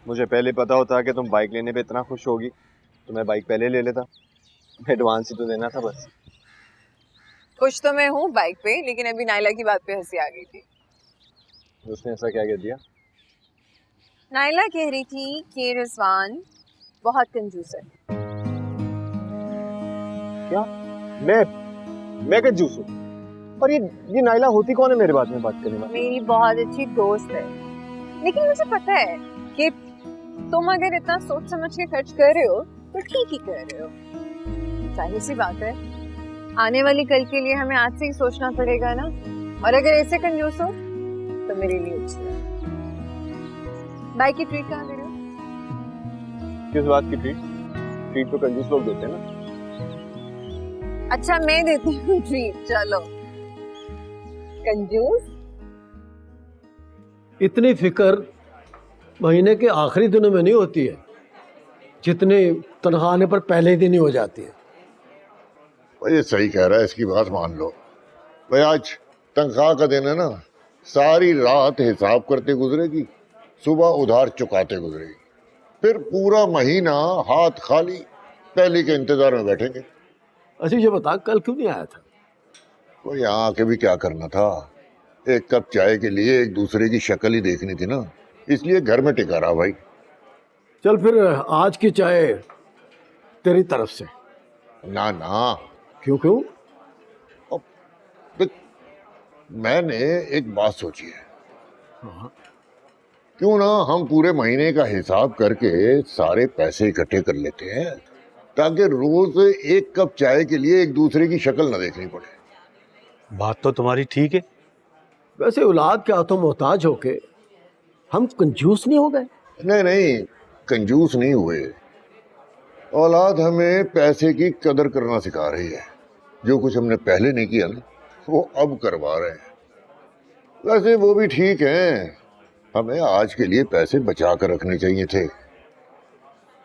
मुझे पहले पता होता कि तुम बाइक लेने पे इतना खुश होगी तो मैं बाइक पहले ले लेता। एडवांस ही तो देना था बस। खुश तो मैं हूँ बाइक पे, लेकिन अभी नाइला की बात पे हंसी आ गई थी। उसने ऐसा क्या कह दिया? नाइला कह रही थी कि रिजवान बहुत कंजूस है। क्या? मैं कंजूस हूँ? और ये नाइला होती कौन है मेरे बारे में बात करने वाली? मेरी बहुत अच्छी दोस्त है, लेकिन मुझे पता है कि तुम अगर इतना सोच समझ के खर्च कर रहे हो तो ठीक ही कर रहे हो। जाहिर सी बात है, आने वाली कल के लिए हमें आज से ही सोचना पड़ेगा ना। और अगर ऐसे कंजूस हो तो मेरे लिए अच्छी है। बाइक की ट्रीट कहाँ दे रहे हो? किस बात की ट्रीट? ट्रीट तो कंजूस लोग देते हैं ना। अच्छा, मैं देती हूँ ट्रीट। चलो कंजूस। इतनी फिक्र महीने के आखिरी दिनों में नहीं होती है जितनी तनख्वाह आने पर पहले ही दिन ही हो जाती है। भाई ये सही कह रहा है, इसकी बात मान लो। भाई आज तनख्वाह का दिन है ना, सारी रात हिसाब करते गुजरेगी, सुबह उधार चुकाते गुजरेगी, फिर पूरा महीना हाथ खाली पहली के इंतजार में बैठेंगे। अच्छा ये बता, कल क्यों नहीं आया था? वो यहाँ आके भी क्या करना था? एक कप चाय के लिए एक दूसरे की शक्ल ही देखनी थी ना, इसलिए घर में टिका रहा भाई। चल फिर आज की चाय तेरी तरफ से। ना ना, क्यों क्यों? देख, मैंने एक बात सोची है। हाँ। क्यों ना हम पूरे महीने का हिसाब करके सारे पैसे इकट्ठे कर लेते हैं, ताकि रोज एक कप चाय के लिए एक दूसरे की शक्ल न देखनी पड़े। बात तो तुम्हारी ठीक है। वैसे औलाद के हाथों मोहताज होके हम कंजूस नहीं हो गए? नहीं नहीं, कंजूस नहीं हुए। औलाद हमें पैसे की कदर करना सिखा रही है। जो कुछ हमने पहले नहीं किया ना, वो अब करवा रहे हैं। वैसे वो भी ठीक है, हमें आज के लिए पैसे बचा कर रखने चाहिए थे।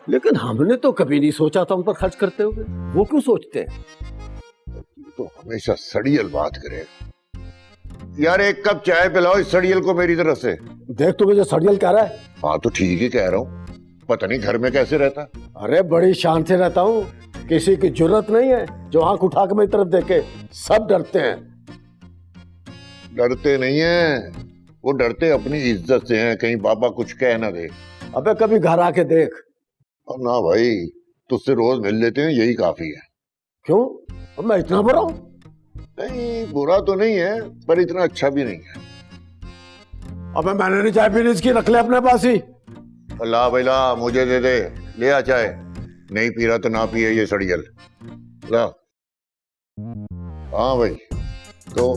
लेकिन हमने तो कभी नहीं सोचा था उन पर खर्च करते हुए। वो क्यों सोचते हैं? तो हमेशा सड़ियल बात करे। यार एक कप चाय पिलाओ इस सड़ियल को मेरी तरफ से। देख तू मुझे सड़ियल कह रहा है। हाँ तो ठीक ही कह रहा हूँ, पता नहीं घर में कैसे रहता। अरे बड़ी शान से रहता हूँ, किसी की जरूरत नहीं है जो आंख उठा के मेरी तरफ देखे। सब डरते हैं। डरते नहीं है, वो डरते अपनी इज्जत से हैं, कहीं बाबा कुछ कह ना दे। अबे कभी घर आके देख। और ना भाई, तुझसे रोज मिल लेते हैं यही काफी है। क्यों? अब मैं इतना बुरा हूँ? नहीं बुरा तो नहीं है, पर इतना अच्छा भी नहीं है। अबे मैंने नहीं चाय पीनी, इसकी रख ले अपने पास ही। ला भाई ला, मुझे दे दे, ले आ चाय। नहीं पी रहा तो ना पिए ये सड़ियल। ला। हाँ भाई, तो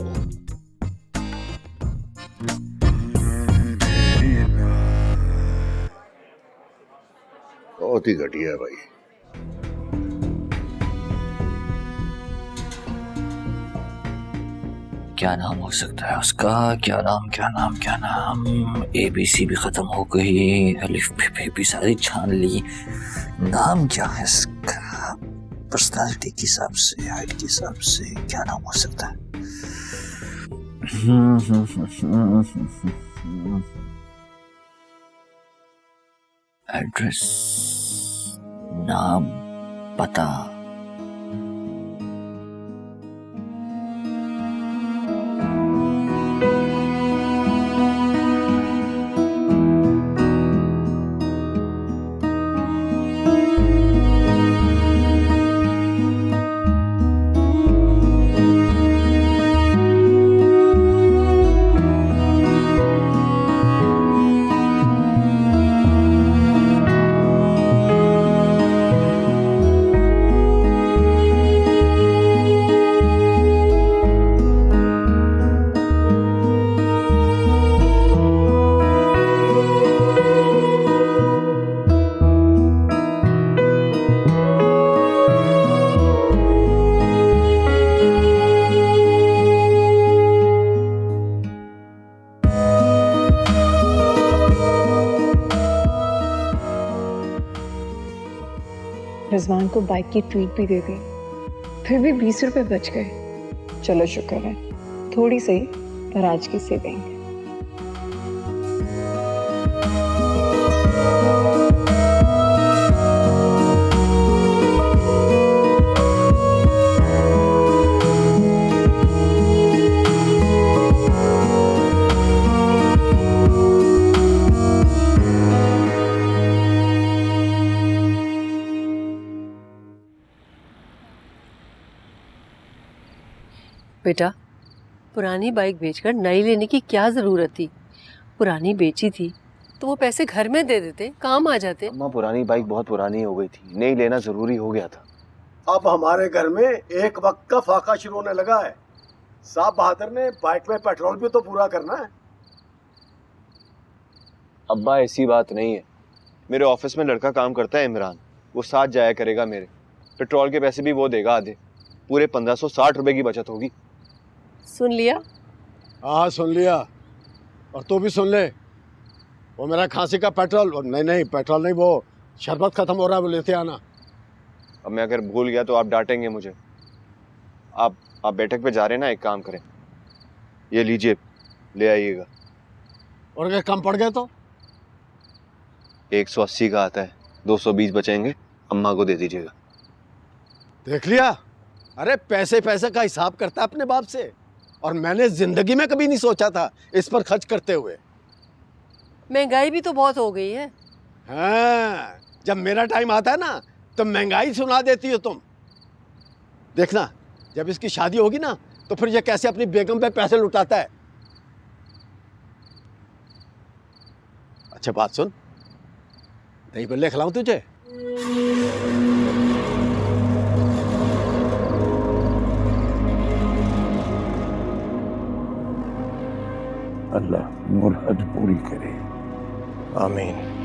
बहुत ही घटिया है भाई। क्या नाम हो सकता है उसका? क्या नाम? ABC भी खत्म हो गई, अलिफ भी सारी छान ली। नाम क्या है इसका? पर्सनालिटी के हिसाब से, हाइट के हिसाब से क्या नाम हो सकता है? एड्रेस, नाम, पता। रिजवान को बाइक की ट्रीट भी दे दी, फिर भी 20 रुपए बच गए। चलो शुक्र है, थोड़ी सही पर आज की सेविंग। बेटा, पुरानी बाइक बेचकर नई लेने की क्या जरूरत थी? पुरानी बेची थी तो वो पैसे घर में दे देते, काम आ जाते। अम्मा पुरानी बाइक बहुत पुरानी हो गई थी, नई लेना जरूरी हो गया था। अब हमारे घर में एक वक्त का फाका शुरू होने लगा है। साहब बहादुर ने बाइक में पेट्रोल भी तो पूरा करना है। अब्बा ऐसी बात नहीं है, मेरे ऑफिस में लड़का काम करता है इमरान, वो साथ जाया करेगा मेरे, पेट्रोल के पैसे भी वो देगा आधे, पूरे 1560 रुपए की बचत होगी। सुन लिया? हाँ सुन लिया, और तू भी सुन ले, वो मेरा खांसी का पेट्रोल, नहीं पेट्रोल नहीं, वो शरबत खत्म हो रहा है, वो लेते आना। अब मैं अगर भूल गया तो आप डांटेंगे मुझे। आप बैठक पे जा रहे हैं ना, एक काम करें, ये लीजिए, ले आइएगा। और अगर कम पड़ गए तो? 180 का आता है, 220 बचेंगे, अम्मा को दे दीजिएगा। देख लिया, अरे पैसे का हिसाब करता है अपने बाप से, और मैंने जिंदगी में कभी नहीं सोचा था इस पर खर्च करते हुए। महंगाई भी तो बहुत हो गई है। हाँ, जब मेरा टाइम आता है ना तो महंगाई सुना देती हो तुम। देखना, जब इसकी शादी होगी ना तो फिर ये कैसे अपनी बेगम पे पैसे लुटाता है। अच्छा बात सुन, दही बल्ले खिलाऊं तुझे? अल्लाह मुराद पूरी करे। आमीन।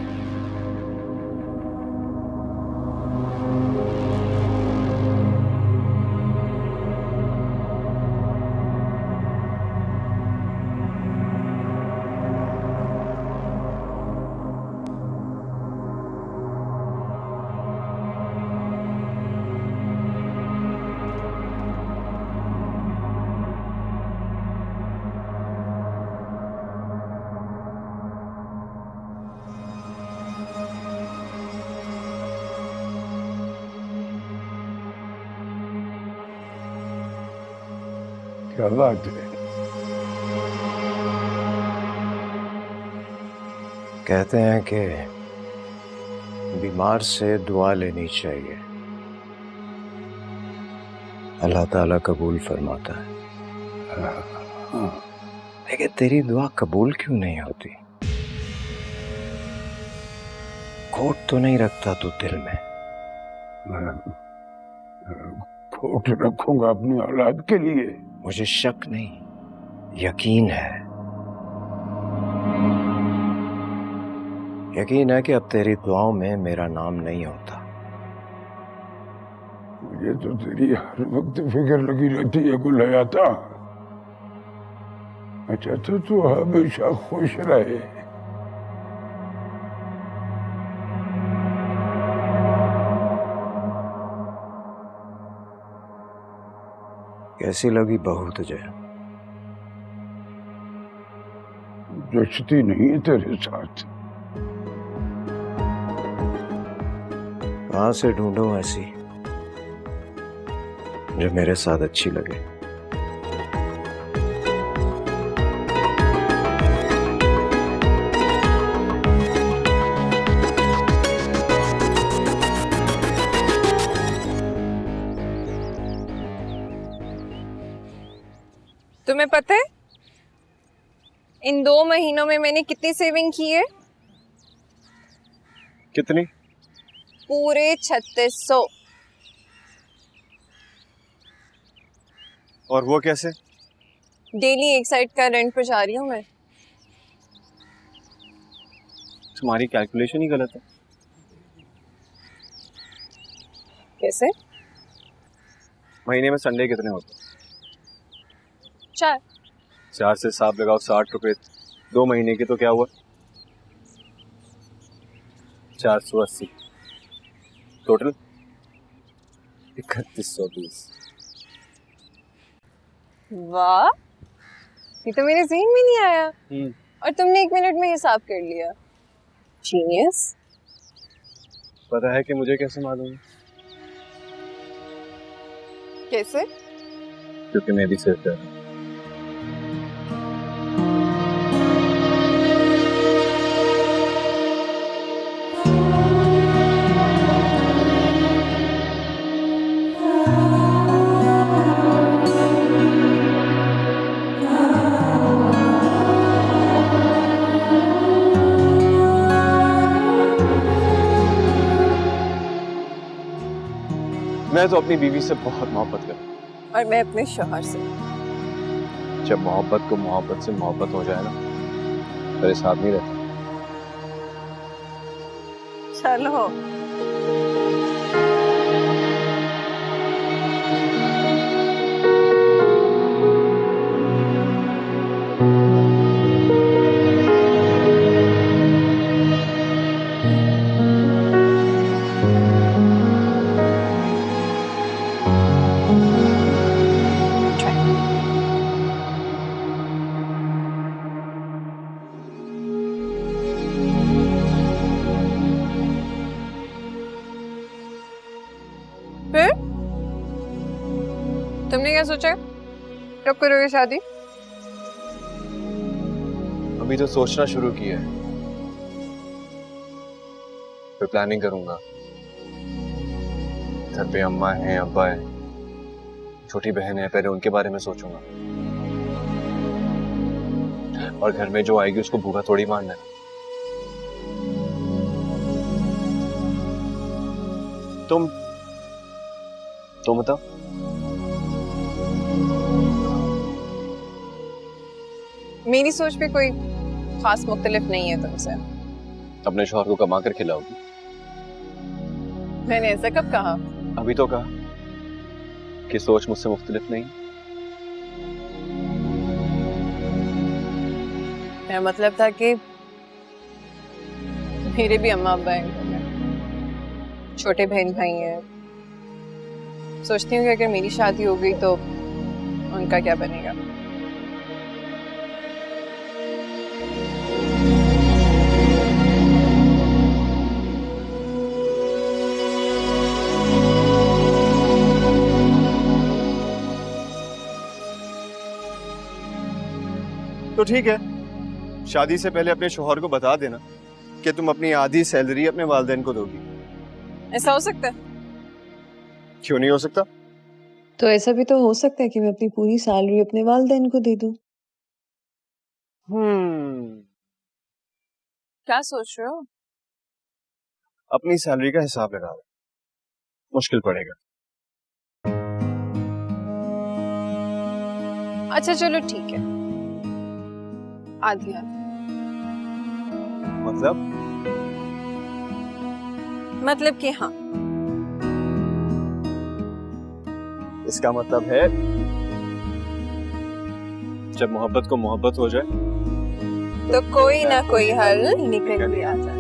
क्या बात है? कहते हैं कि बीमार से दुआ लेनी चाहिए, अल्लाह ताला कबूल फरमाता है। लेकिन तेरी दुआ कबूल क्यों नहीं होती? खोट तो नहीं रखता तू दिल में? मैं खोट रखूंगा अपनी औलाद के लिए? मुझे शक नहीं, यकीन है। यकीन है कि अब तेरी दुआओं में मेरा नाम नहीं होता। मुझे तो तेरी हर वक्त फिक्र लगी रहती है गुलहयाता। अच्छा तो तू हमेशा खुश रहे। कैसी लगी बहू तुझे? जचती नहीं है तेरे साथ। कहां से ढूंढूं ऐसी जो मेरे साथ अच्छी लगे? तुम्हें पता है इन 2 महीनों में मैंने कितनी सेविंग की है? कितनी? पूरे 3600। और वो कैसे? डेली एक साइड का रेंट पर जा रही हूँ मैं। तुम्हारी कैलकुलेशन ही गलत है। कैसे? महीने में संडे कितने होते हैं? 4। 4 से हिसाब लगाओ, 60 रुपए 2 महीने के, तो क्या हुआ? 480 टोटल 3120। वाह, ये तो मेरे ज़हन में नहीं आया। और तुमने 1 मिनट में हिसाब कर लिया। जीनियस। पता है कि मुझे कैसे मालूम है? कैसे? क्योंकि मैं भी सिर्फ डर। मैं तो अपनी बीवी से बहुत मोहब्बत करता और मैं अपने शौहर से। हूं। जब मोहब्बत को मोहब्बत से मोहब्बत हो जाए ना, मेरे साथ नहीं रहता। चलो फिर तुमने क्या सोचा, कब करोगे शादी? अभी तो सोचना शुरू किया है, फिर प्लानिंग करूंगा। घर पे अम्मा है, अब्बा है, छोटी बहन है, पहले उनके बारे में सोचूंगा। और घर में जो आएगी उसको भूखा थोड़ी मारना है। तुम बताओ। मेरी सोच भी कोई खास मुख्तलिफ नहीं है तुमसे। अपने शौहर को कमा कर खिलाओगी? मैंने ऐसा कब कहा? अभी तो कहा कि सोच मुझसे मुख्तलिफ नहीं। मेरा मतलब था कि मेरे भी अम्मा अब्बा हैं, छोटे बहन भाई हैं। सोचती हूँ कि अगर मेरी शादी हो गई तो उनका क्या बनेगा। तो ठीक है, शादी से पहले अपने शौहर को बता देना कि तुम अपनी आधी सैलरी अपने वालिदैन को दोगी। ऐसा हो सकता है? क्यों नहीं हो सकता? तो ऐसा भी तो हो सकता है कि मैं अपनी पूरी सैलरी अपने वालिदैन को दे दूं। क्या सोच रहे हो? अपनी सैलरी का हिसाब लगा लो, मुश्किल पड़ेगा। अच्छा चलो ठीक है, आधी आधी। मतलब कि हाँ, इसका मतलब है जब मोहब्बत को मोहब्बत हो जाए तो कोई ना कोई हल निकल भी आता है।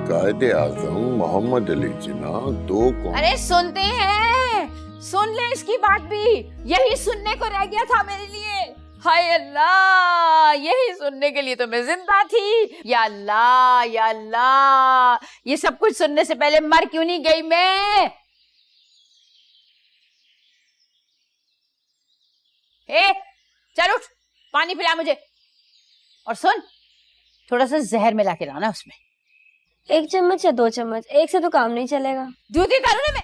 कायदे आज़म मोहम्मद अली जिन्ना दो कौम। अरे सुनते हैं, सुन ले इसकी बात भी, यही सुनने को रह गया था मेरे लिए। हाय अल्लाह, यही सुनने के लिए तो मैं जिंदा थी। या अल्लाह या अल्लाह, ये सब कुछ सुनने से पहले मर क्यों नहीं गई मैं? ए, चल उठ, पानी पिला मुझे। और सुन, थोड़ा सा जहर मिला के लाना उसमें। 1 चम्मच या 2 चम्मच, एक से तो काम नहीं चलेगा। जूती तारू ना मैं,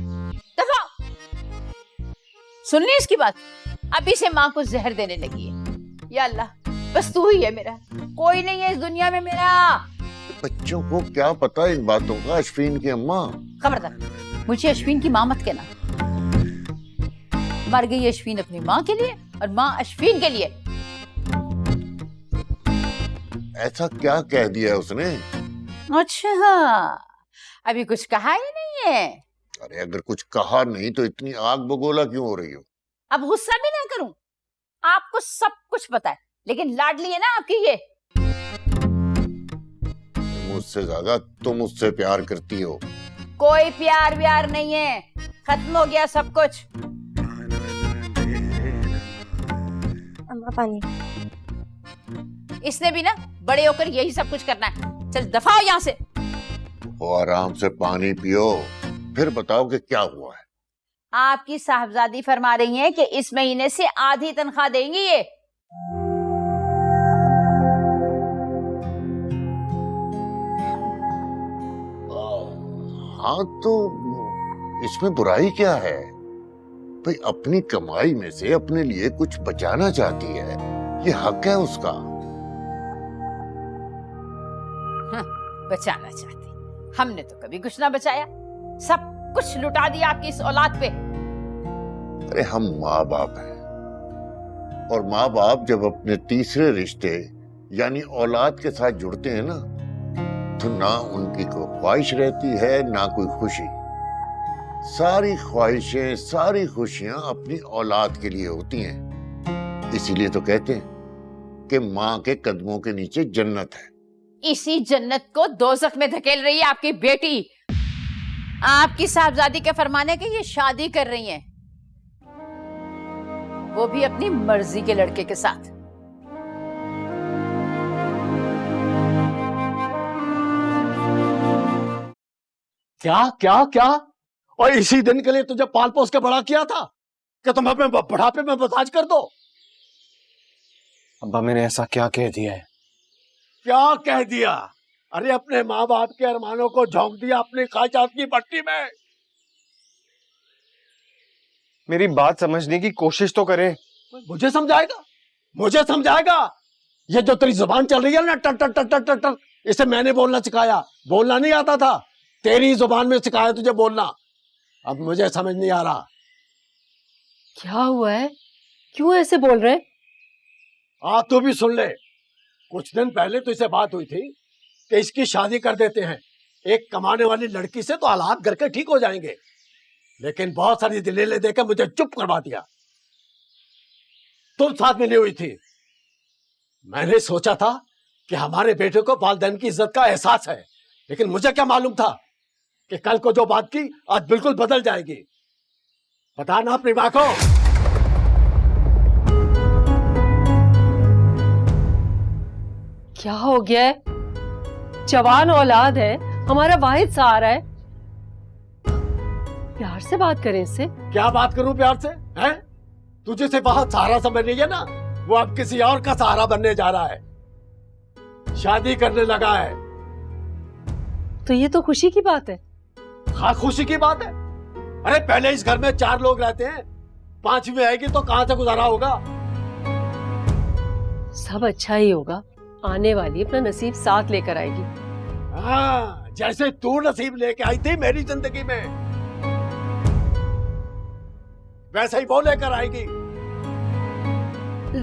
दफा। सुन ली इसकी बात, अभी से माँ को जहर देने लगी है। या अल्लाह, बस तू ही है मेरा, कोई नहीं है इस दुनिया में मेरा। बच्चों को क्या पता इन बातों का। अश्विन की अम्मा। खबरदार, मुझे अश्विन की माँ मत कहना। मर गई अश्विन अपनी माँ के लिए और माँ अश्विन के लिए। ऐसा क्या कह दिया उसने? अच्छा, अभी कुछ कहा ही नहीं है? अरे अगर कुछ कहा नहीं तो इतनी आग बगोला क्यों हो रही हो? अब गुस्सा भी ना करूं, आपको सब कुछ पता है, लेकिन लाडली है ना आपकी ये। मुझसे ज्यादा तुम मुझसे प्यार करती हो। कोई प्यार व्यार नहीं है, खत्म हो गया सब कुछ। अम्मा पानी। इसने भी ना बड़े होकर यही सब कुछ करना है। चल दफा हो यहाँ से। वो आराम से पानी पियो, फिर बताओ कि क्या हुआ है। आपकी साहबजादी फरमा रही हैं कि इस महीने से आधी तनख्वाह देंगी ये। हाँ तो इसमें बुराई क्या है भाई? अपनी कमाई में से अपने लिए कुछ बचाना चाहती है, ये हक है उसका। बचाना चाहती। हमने तो कभी कुछ ना बचाया, सब कुछ लुटा दिया आपकी इस औलाद पे। अरे हम माँ बाप हैं, और माँ बाप जब अपने तीसरे रिश्ते यानी औलाद के साथ जुड़ते हैं ना, तो ना उनकी कोई ख्वाहिश रहती है ना कोई खुशी। सारी ख्वाहिशें सारी खुशियां अपनी औलाद के लिए होती हैं। इसीलिए तो कहते हैं कि माँ के कदमों के नीचे जन्नत है। इसी जन्नत को दोज़ख में धकेल रही है आपकी बेटी। आपकी साहबजादी के फरमाने के ये शादी कर रही हैं, वो भी अपनी मर्जी के लड़के के साथ। क्या क्या क्या? और इसी दिन के लिए तुझे पाल पोस के बड़ा किया था कि तुम अपने बुढ़ापे में मसाज कर दो। अब्बा मैंने ऐसा क्या कह दिया है? क्या कह दिया? अरे अपने माँ बाप के अरमानों को झोंक दिया अपनी ख्वाहिशात की भट्टी में। मेरी बात समझने की कोशिश तो करें। मुझे समझाएगा? मुझे समझाएगा? ये जो तेरी जुबान चल रही है ना, टर टर टर टर टर टर, इसे मैंने बोलना सिखाया। बोलना नहीं आता था, तेरी जुबान में सिखाया तुझे बोलना। अब मुझे समझ नहीं आ रहा। क्या हुआ है, क्यों ऐसे बोल रहे? तू भी सुन ले। कुछ दिन पहले तो इसे बात हुई थी कि इसकी शादी कर देते हैं एक कमाने वाली लड़की से, तो हालात घर के ठीक हो जाएंगे। लेकिन बहुत सारी दलीलें देकर मुझे चुप करवा दिया। तुम साथ मिली हुई थी। मैंने सोचा था कि हमारे बेटे को वालिदैन की इज्जत का एहसास है, लेकिन मुझे क्या मालूम था कि कल को जो बात की आज बिल्कुल बदल जाएगी। बता ना अपनी मां को। क्या हो गया है? जवान औलाद है, हमारा वाहिद सहारा है। प्यार से बात करें इससे। क्या बात करूं प्यार से? हैं? तुझे से बहुत सहारा समझ रही है ना, वो अब किसी और का सहारा बनने जा रहा है। शादी करने लगा है। तो ये तो खुशी की बात है। हाँ खुशी की बात है। अरे पहले इस घर में 4 लोग रहते हैं, 5वीं आएगी तो कहां से गुजारा होगा? सब अच्छा ही होगा, आने वाली अपना नसीब साथ लेकर आएगी। हाँ, जैसे तू नसीब लेके आई थी मेरी जिंदगी में, वैसे ही वो लेकर आएगी।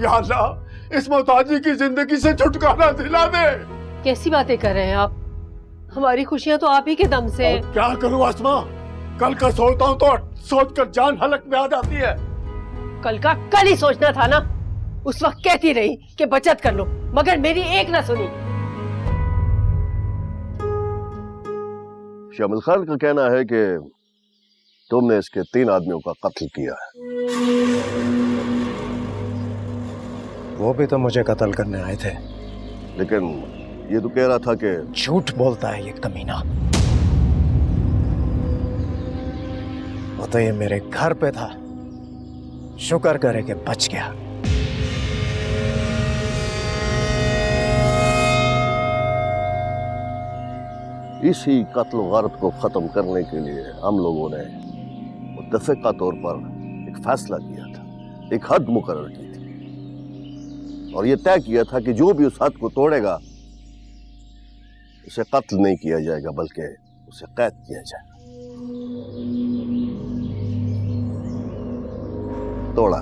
या अल्लाह, इस मोहताजी की जिंदगी से छुटकारा दिला दे। कैसी बातें कर रहे हैं आप? हमारी खुशियां तो आप ही के दम से। क्या करूं आसमा, कल का सोचता हूं तो सोचकर जान हलक में आ जाती है। कल का कल ही सोचना था ना। उस वक्त कहती रही कि बचत कर लो, मगर मेरी एक ना सुनी। शामिल खान का कहना है कि तुमने इसके 3 आदमियों का कत्ल किया है। वो भी तो मुझे कत्ल करने आए थे। लेकिन ये तो कह रहा था कि झूठ बोलता है ये कमीना। वो तो ये मेरे घर पे था, शुक्र करे कि बच गया। इसी कत्ल वारत को खत्म करने के लिए हम लोगों ने मुत्तफ़िक़ा तौर पर एक फैसला किया था, एक हद मुकर्रर की थी, और ये तय किया था कि जो भी उस हद को तोड़ेगा उसे कत्ल नहीं किया जाएगा बल्कि उसे कैद किया जाएगा। तोड़ा,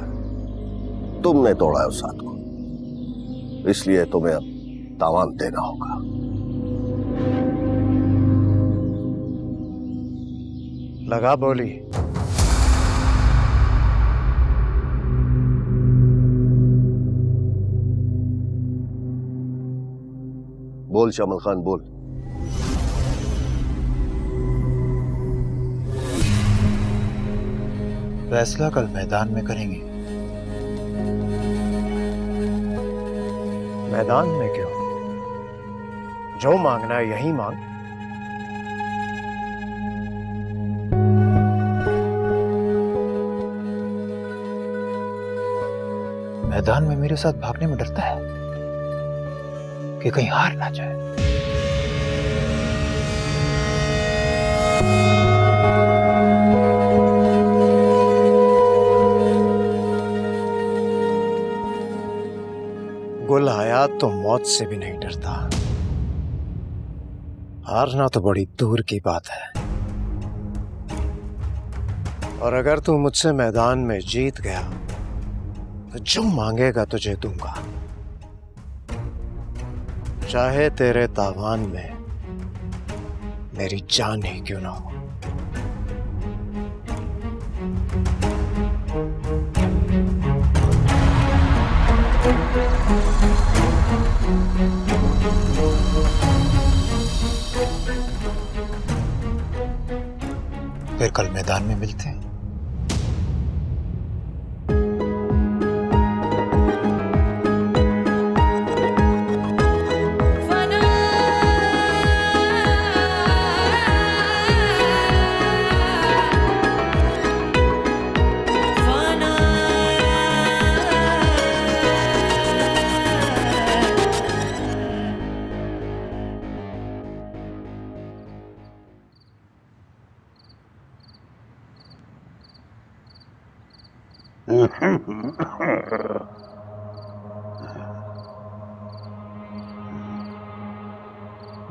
तुमने तोड़ा है उस हद को, इसलिए तुम्हें अब तावान देना होगा। लगा बोली। बोल शामिल खान बोल। फैसला कल मैदान में करेंगे। मैदान में क्यों? जो मांगना है यही मांग। मैदान में मेरे साथ भागने में डरता है कि कहीं हार ना जाए। गुल हयात तो मौत से भी नहीं डरता। हारना तो बड़ी दूर की बात है, और अगर तू मुझसे मैदान में जीत गया तो जो मांगेगा तुझे दूंगा, चाहे तेरे तावान में मेरी जान ही क्यों ना हो। फिर कल मैदान में मिलते हैं।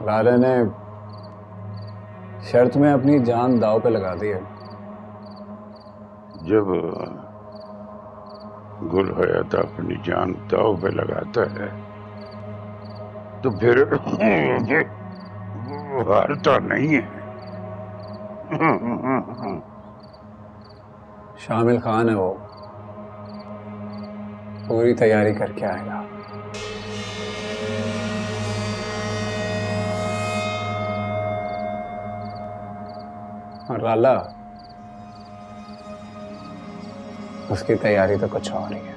लाला ने शर्त में अपनी जान दांव पे लगा दी है। जब गुल हयात अपनी जान दांव पे लगाता है तो फिर वो हारता नहीं है। शामिल खान है वो, पूरी तैयारी करके आएगा। और लाला, उसकी तैयारी तो कुछ और ही है।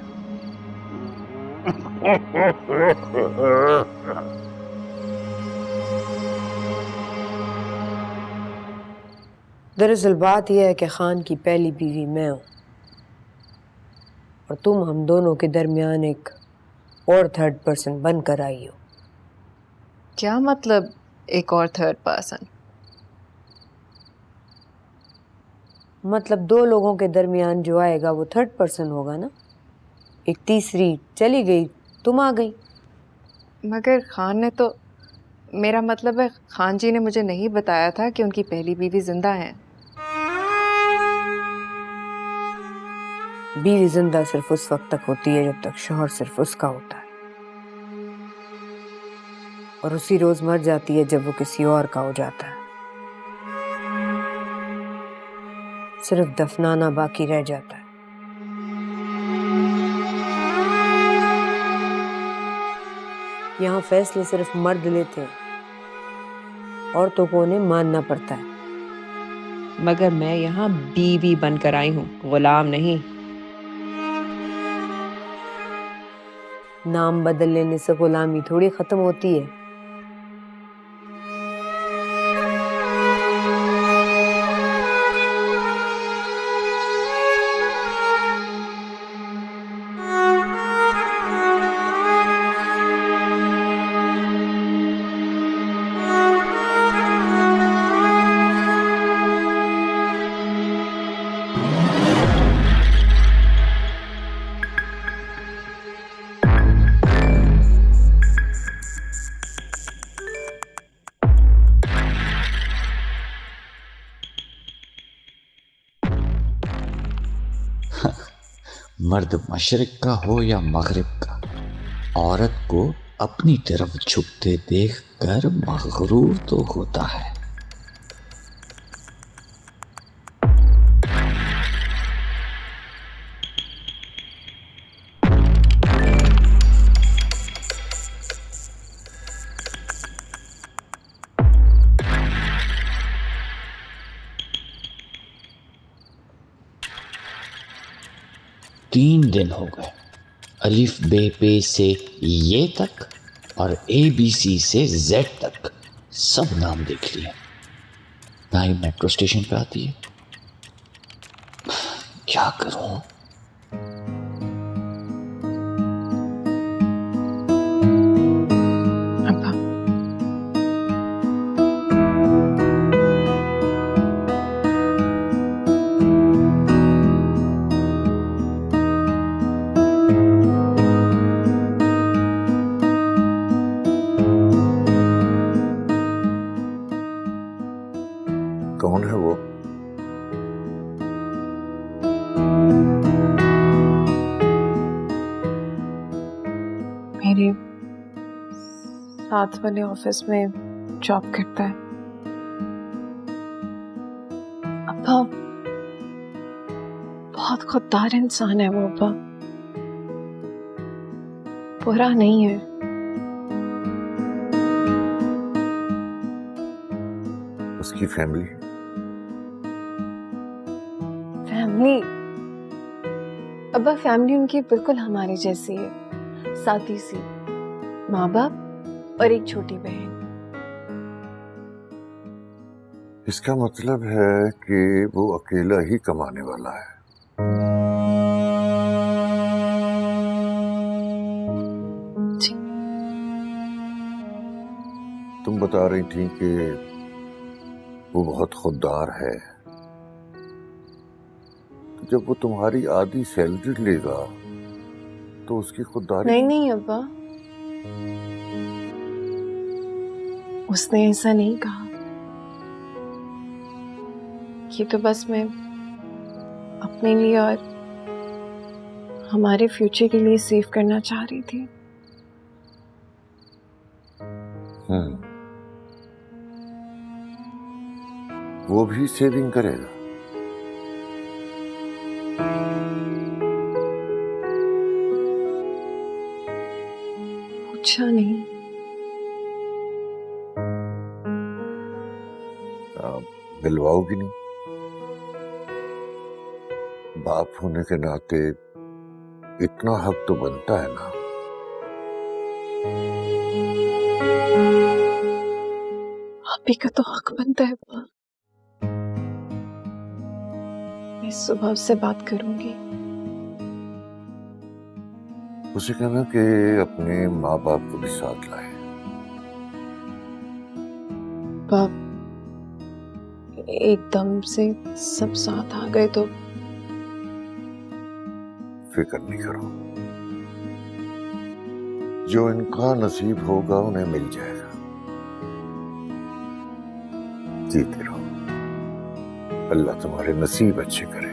दरअसल बात यह है कि खान की पहली बीवी मैं हूं, और तुम हम दोनों के दरमियान एक और थर्ड पर्सन बनकर आई हो। क्या मतलब एक और थर्ड पर्सन? मतलब दो लोगों के दरमियान जो आएगा वो थर्ड पर्सन होगा ना। एक तीसरी चली गई, तुम आ गई। मगर खान ने तो, मेरा मतलब है खान जी ने मुझे नहीं बताया था कि उनकी पहली बीवी जिंदा है। बीवी जिंदा सिर्फ उस वक्त तक होती है जब तक शौहर सिर्फ उसका होता है, और उसी रोज मर जाती है जब वो किसी और का हो जाता है। सिर्फ दफनाना बाकी रह जाता है। यहाँ फैसले सिर्फ मर्द लेते हैं, औरतों को उन्हें मानना पड़ता है। मगर मैं यहाँ बीवी बनकर आई हूँ, गुलाम नहीं। नाम बदल लेने से गुलामी थोड़ी खत्म होती है। मर्द मशरिक का हो या मगरिब का, औरत को अपनी तरफ झुकते देखकर मगरूर तो होता है। तीन दिन हो गए, अलिफ बे पे से ये तक और ABC से Z तक सब नाम देख लिए। ना ही मेट्रो स्टेशन पे आती है। क्या करूं? कौन है वो? मेरे साथ वाले ऑफिस में जॉब करता है। अब्बा बहुत खुददार इंसान है वो। अब्बा बुरा नहीं है। उसकी फैमिली? फैमिली अब्बा, फैमिली उनकी बिल्कुल हमारी जैसी है, साथी सी, माँ बाप और एक छोटी बहन। इसका मतलब है कि वो अकेला ही कमाने वाला है। जी। तुम बता रही थी कि वो बहुत खुददार है, तो जब वो तुम्हारी आधी सैलरी लेगा तो उसकी खुददारी? नहीं अब्बा, उसने ऐसा नहीं कहा। ये तो बस मैं अपने लिए और हमारे फ्यूचर के लिए सेव करना चाह रही थी। वो भी सेविंग करेगा? पूछा नहीं। दिलवाओगी नहीं? बाप होने के नाते इतना हक तो बनता है ना। आप ही का तो हक बनता है अब्बा। मैं सुबह उससे बात करूंगी। उसे कहना कि अपने माँ बाप को भी साथ लाए। बाप एकदम से सब साथ आ गए तो? फिक्र नहीं करो, जो इनका नसीब होगा उन्हें मिल जाएगा। जीते रहो, अल्लाह तुम्हारे नसीब अच्छे करे।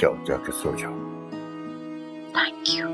जाओ, जाके सो जाओ। Thank you.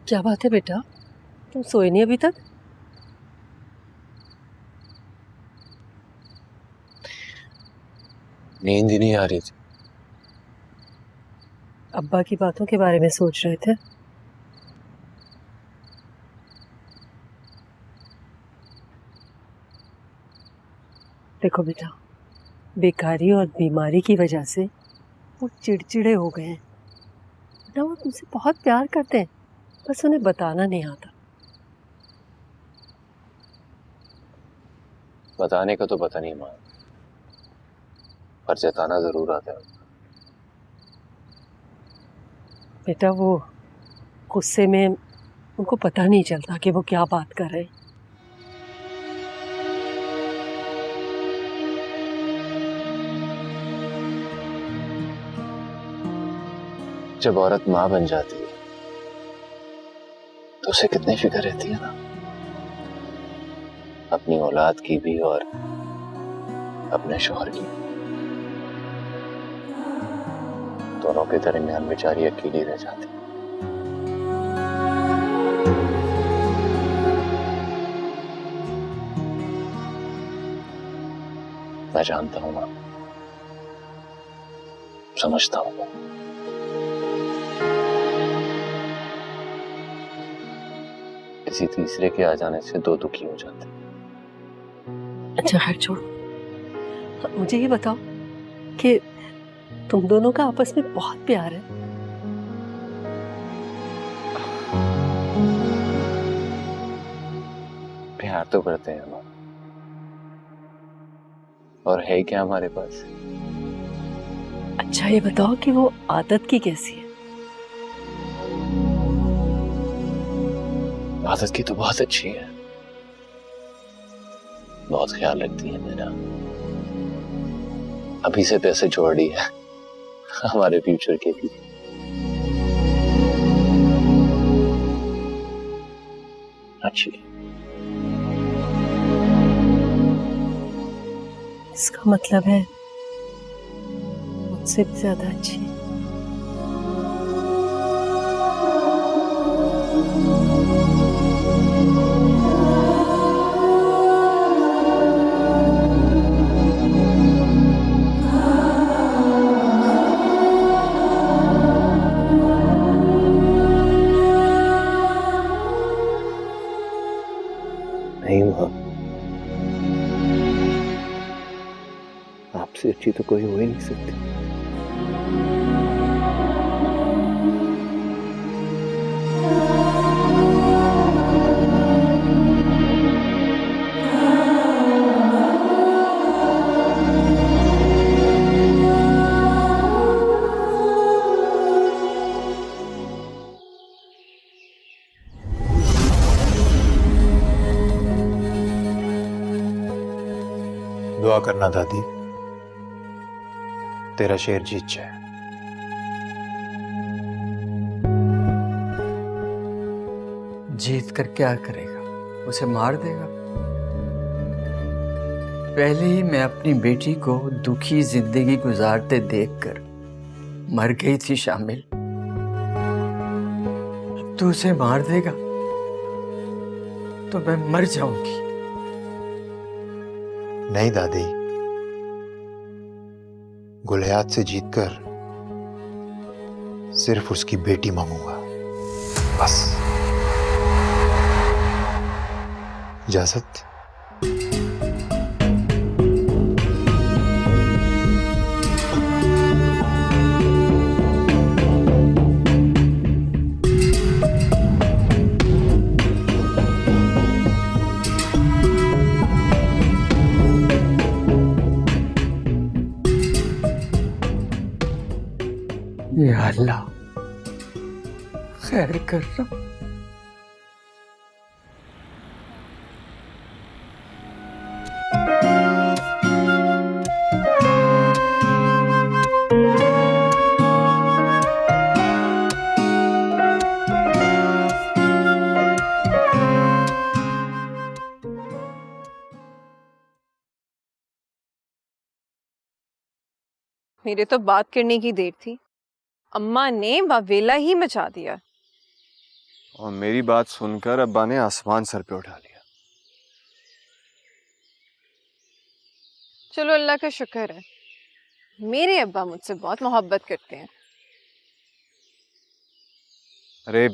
क्या बात है बेटा, तुम सोए नहीं अभी तक? नींद ही नहीं आ रही थी। अब्बा की बातों के बारे में सोच रहे थे? देखो बेटा, बेकारी और बीमारी की वजह से वो चिड़चिड़े हो गए हैं ना। वो तुमसे बहुत प्यार करते हैं, बस उन्हें बताना नहीं आता। बताने का तो पता नहीं माँ, पर जताना जरूर आता है। बेटा वो गुस्से में उनको पता नहीं चलता कि वो क्या बात कर रहे हैं। जब औरत माँ बन जाती है तो उसे कितनी फिक्र रहती है ना, अपनी औलाद की भी और अपने शौहर की। दोनों के दरमियान बेचारी अकेली रह जाती। मैं जानता हूं मां, समझता हूं। किसी तीसरे के आ जाने से दो दुखी हो जाते। अच्छा खैर छोड़ो, मुझे ये बताओ कि तुम दोनों का आपस में बहुत प्यार है। प्यार तो करते हैं मां, और है क्या हमारे पास। अच्छा ये बताओ कि वो आदत की कैसी है? आदत की तो बहुत अच्छी है, बहुत ख्याल रखती है मेरा। अभी से पैसे जोड़ रही है हमारे फ्यूचर के लिए। अच्छी। इसका मतलब है मुझसे भी ज्यादा अच्छी है। नहीं मां, आपसे अच्छी तो कोई हो ही नहीं सकती। दुआ करना दादी, तेरा शेर जीत जाए। जीत कर क्या करेगा? उसे मार देगा। पहले ही मैं अपनी बेटी को दुखी जिंदगी गुजारते देखकर मर गई थी शामिल। अब तू उसे मार देगा तो मैं मर जाऊंगी। नहीं दादी, गुलहयात से जीतकर सिर्फ उसकी बेटी मांगूंगा, बस। इजाजत। या अल्लाह, खैर करना। मेरे तो बात करने की देर थी, अम्मा ने वावेला ही मचा दिया। और मेरी बात सुनकर अब्बा ने आसमान सर पे उठा लिया। चलो अल्लाह का शुक्र है, मेरे अब्बा मुझसे बहुत मोहब्बत करते हैं। अरे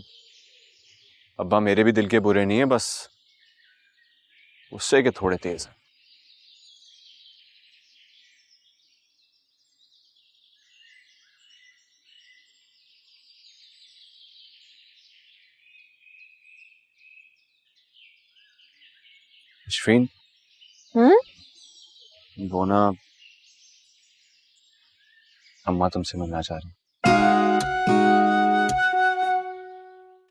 अब्बा मेरे भी दिल के बुरे नहीं है, बस उससे के थोड़े तेज हैं। अशफीन, वो ना अम्मा तुमसे मिलना चाह रही।